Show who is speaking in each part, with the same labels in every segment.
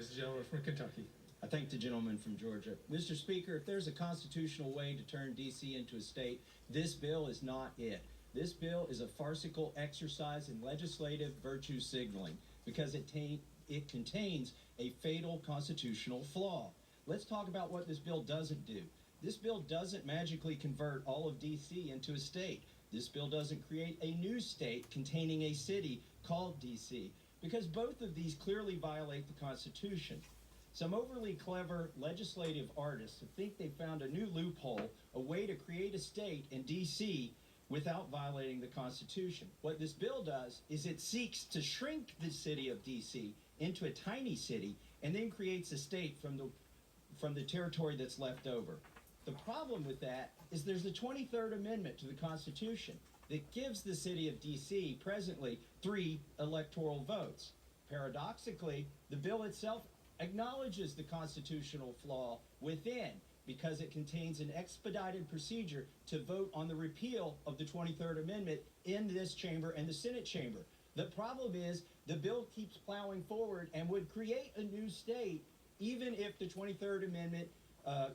Speaker 1: recognize the gentleman from Kentucky.
Speaker 2: I thank the gentleman from Georgia. Mr. Speaker, if there's a constitutional way to turn D.C. into a state, this bill is not it. This bill is a farcical exercise in legislative virtue signaling because it contains a fatal constitutional flaw. Let's talk about what this bill doesn't do. This bill doesn't magically convert all of D.C. into a state. This bill doesn't create a new state containing a city called D.C. because both of these clearly violate the Constitution. Some overly clever legislative artists think they found a new loophole, a way to create a state in D.C. without violating the Constitution. What this bill does is it seeks to shrink the city of D.C. into a tiny city and then creates a state from the territory that's left over. The problem with that is there's the 23rd Amendment to the Constitution that gives the city of D.C. presently 3 electoral votes. Paradoxically, the bill itself acknowledges the constitutional flaw within because it contains an expedited procedure to vote on the repeal of the 23rd Amendment in this chamber and the Senate chamber. The problem is the bill keeps plowing forward and would create a new state even if the 23rd Amendment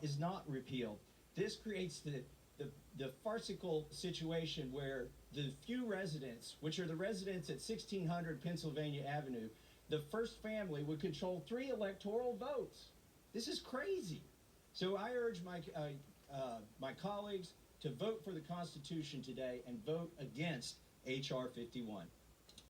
Speaker 2: is not repealed. This creates the farcical situation where the few residents, which are the residents at 1600 Pennsylvania Avenue, the first family would control 3 electoral votes. This is crazy. So I urge my colleagues to vote for the Constitution today and vote against H.R. 51.